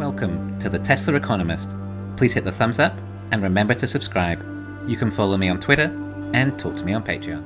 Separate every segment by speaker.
Speaker 1: Welcome to the Tesla Economist. Please hit the thumbs up and remember to subscribe. You can follow me on Twitter and talk to me on Patreon.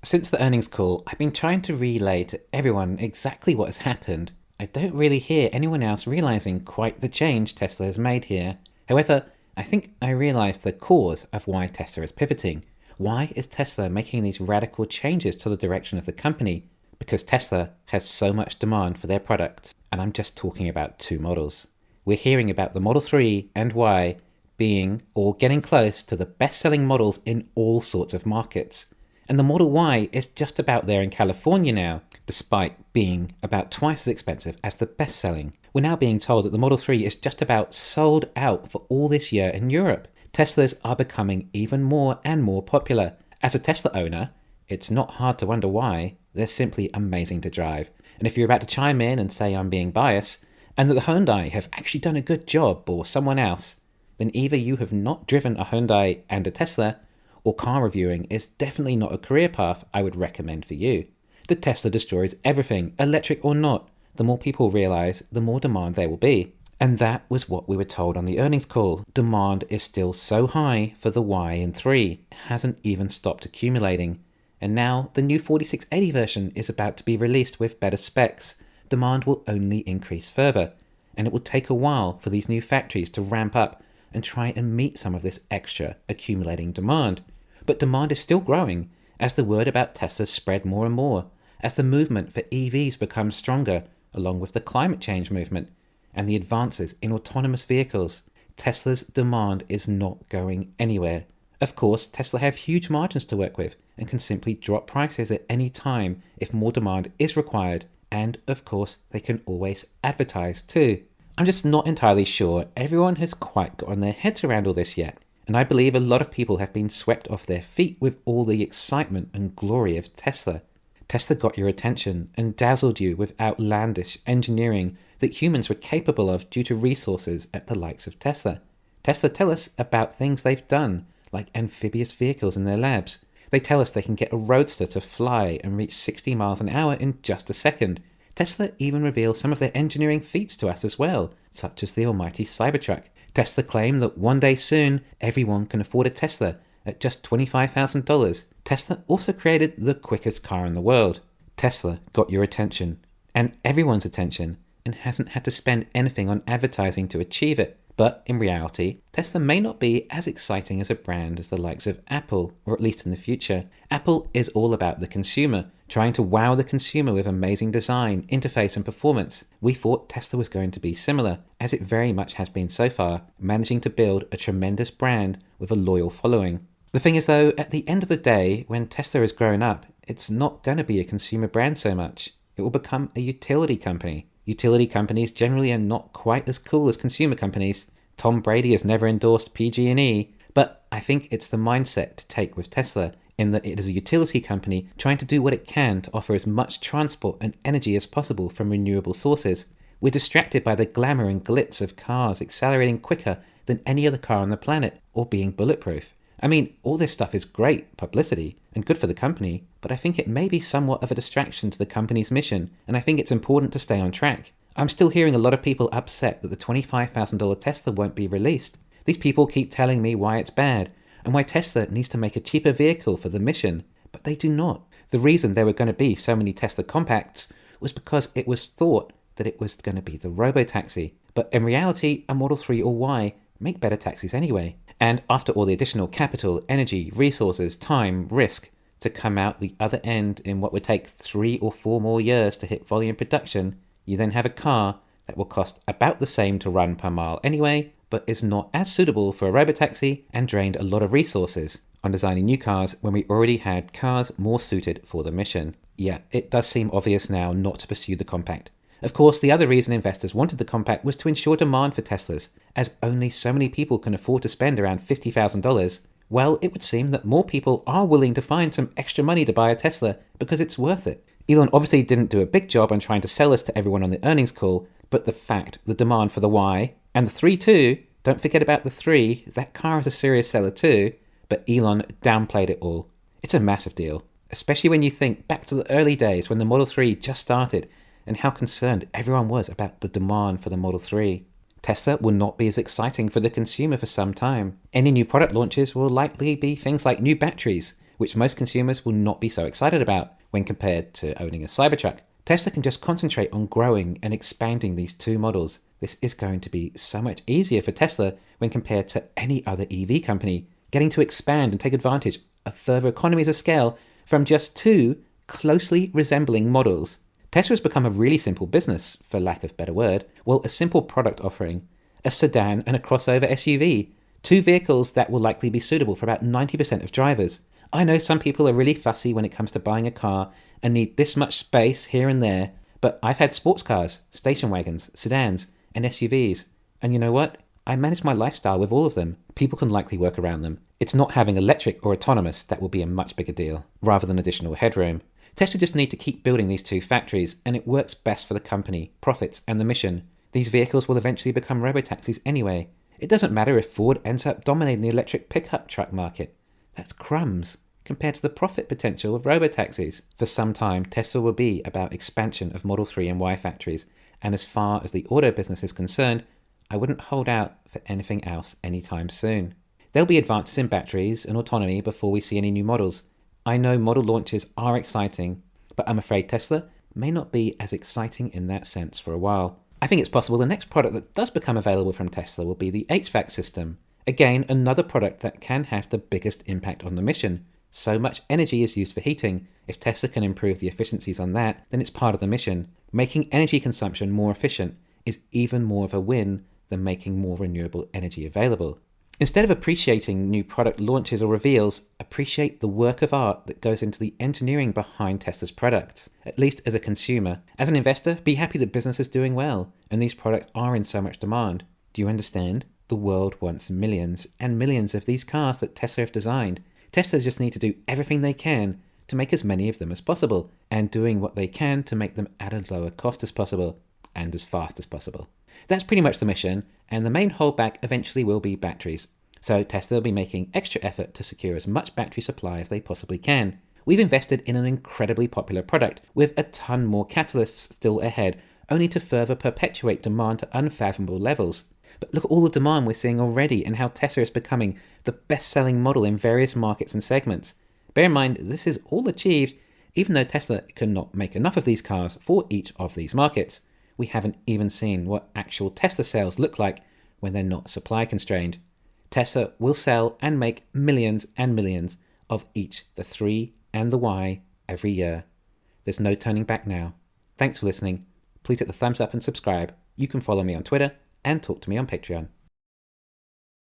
Speaker 1: Since the earnings call, I've been trying to relay to everyone exactly what has happened. I don't really hear anyone else realizing quite the change Tesla has made here. However, I think I realized the cause of why Tesla is pivoting. Why is Tesla making these radical changes to the direction of the company? Because Tesla has so much demand for their products, and I'm just talking about two models. We're hearing about the Model 3 and Y being or getting close to the best-selling models in all sorts of markets. And the Model Y is just about there in California now, despite being about twice as expensive as the best-selling. We're now being told that the Model 3 is just about sold out for all this year in Europe. Teslas are becoming even more and more popular. As a Tesla owner, it's not hard to wonder why. They're simply amazing to drive. And if you're about to chime in and say I'm being biased, and that the Hyundai have actually done a good job or someone else, then either you have not driven a Hyundai and a Tesla, or car reviewing is definitely not a career path I would recommend for you. The Tesla destroys everything, electric or not. The more people realize, the more demand there will be. And that was what we were told on the earnings call. Demand is still so high for the Y and 3. It hasn't even stopped accumulating. And now the new 4680 version is about to be released with better specs. Demand will only increase further, and it will take a while for these new factories to ramp up and try and meet some of this extra accumulating demand. But demand is still growing as the word about Tesla spread more and more, as the movement for EVs becomes stronger, along with the climate change movement and the advances in autonomous vehicles. Tesla's demand is not going anywhere. Of course, Tesla have huge margins to work with and can simply drop prices at any time if more demand is required. And of course, they can always advertise too. I'm just not entirely sure everyone has quite gotten their heads around all this yet. And I believe a lot of people have been swept off their feet with all the excitement and glory of Tesla. Tesla got your attention and dazzled you with outlandish engineering that humans were capable of due to resources at the likes of Tesla. Tesla tell us about things they've done, like amphibious vehicles in their labs. They tell us they can get a roadster to fly and reach 60 miles an hour in just a second. Tesla even reveal some of their engineering feats to us as well, such as the almighty Cybertruck. Tesla claim that one day soon, everyone can afford a Tesla at just $25,000. Tesla also created the quickest car in the world. Tesla got your attention, and everyone's attention, and hasn't had to spend anything on advertising to achieve it. But in reality, Tesla may not be as exciting as a brand as the likes of Apple, or at least in the future. Apple is all about the consumer, trying to wow the consumer with amazing design, interface and performance. We thought Tesla was going to be similar, as it very much has been so far, managing to build a tremendous brand with a loyal following. The thing is though, at the end of the day, when Tesla has grown up, it's not going to be a consumer brand so much. It will become a utility company. Utility companies generally are not quite as cool as consumer companies. Tom Brady has never endorsed PG&E, but I think it's the mindset to take with Tesla, in that it is a utility company trying to do what it can to offer as much transport and energy as possible from renewable sources. We're distracted by the glamour and glitz of cars accelerating quicker than any other car on the planet, or being bulletproof. I mean, all this stuff is great publicity and good for the company, but I think it may be somewhat of a distraction to the company's mission, and I think it's important to stay on track. I'm still hearing a lot of people upset that the $25,000 Tesla won't be released. These people keep telling me why it's bad, and why Tesla needs to make a cheaper vehicle for the mission, but they do not. The reason there were going to be so many Tesla compacts was because it was thought that it was going to be the robo-taxi, but in reality, a Model 3 or Y make better taxis anyway. And after all the additional capital, energy, resources, time, risk to come out the other end in what would take 3 or 4 more years to hit volume production, you then have a car that will cost about the same to run per mile anyway, but is not as suitable for a robotaxi and drained a lot of resources on designing new cars when we already had cars more suited for the mission. Yeah, it does seem obvious now not to pursue the compact. Of course, the other reason investors wanted the compact was to ensure demand for Teslas, as only so many people can afford to spend around $50,000. Well, it would seem that more people are willing to find some extra money to buy a Tesla because it's worth it. Elon obviously didn't do a big job on trying to sell this to everyone on the earnings call, but the demand for the Y, and the 3 too, don't forget about the 3, that car is a serious seller too, but Elon downplayed it all. It's a massive deal, especially when you think back to the early days when the Model 3 just started, and how concerned everyone was about the demand for the Model 3. Tesla will not be as exciting for the consumer for some time. Any new product launches will likely be things like new batteries, which most consumers will not be so excited about when compared to owning a Cybertruck. Tesla can just concentrate on growing and expanding these two models. This is going to be so much easier for Tesla when compared to any other EV company, getting to expand and take advantage of further economies of scale from just two closely resembling models. Tesla has become a really simple business, for lack of a better word. Well, a simple product offering, a sedan and a crossover SUV, two vehicles that will likely be suitable for about 90% of drivers. I know some people are really fussy when it comes to buying a car and need this much space here and there, but I've had sports cars, station wagons, sedans, and SUVs, and you know what? I manage my lifestyle with all of them. People can likely work around them. It's not having electric or autonomous that will be a much bigger deal, rather than additional headroom. Tesla just need to keep building these two factories, and it works best for the company, profits, and the mission. These vehicles will eventually become robotaxis anyway. It doesn't matter if Ford ends up dominating the electric pickup truck market. That's crumbs compared to the profit potential of robotaxis. For some time, Tesla will be about expansion of Model 3 and Y factories, and as far as the auto business is concerned, I wouldn't hold out for anything else anytime soon. There'll be advances in batteries and autonomy before we see any new models. I know model launches are exciting, but I'm afraid Tesla may not be as exciting in that sense for a while. I think it's possible the next product that does become available from Tesla will be the HVAC system. Again, another product that can have the biggest impact on the mission. So much energy is used for heating. If Tesla can improve the efficiencies on that, then it's part of the mission. Making energy consumption more efficient is even more of a win than making more renewable energy available. Instead of appreciating new product launches or reveals, appreciate the work of art that goes into the engineering behind Tesla's products. At least as a consumer. As an investor, be happy that business is doing well, and these products are in so much demand. Do you understand? The world wants millions and millions of these cars that Tesla have designed. Tesla just need to do everything they can to make as many of them as possible, and doing what they can to make them at a lower cost as possible, and as fast as possible. That's pretty much the mission, and the main holdback eventually will be batteries. So Tesla will be making extra effort to secure as much battery supply as they possibly can. We've invested in an incredibly popular product, with a ton more catalysts still ahead, only to further perpetuate demand to unfathomable levels. But look at all the demand we're seeing already and how Tesla is becoming the best-selling model in various markets and segments. Bear in mind, this is all achieved even though Tesla cannot make enough of these cars for each of these markets. We haven't even seen what actual Tesla sales look like when they're not supply constrained. Tesla will sell and make millions and millions of each the 3 and the Y every year. There's no turning back now. Thanks for listening. Please hit the thumbs up and subscribe. You can follow me on Twitter and talk to me on Patreon.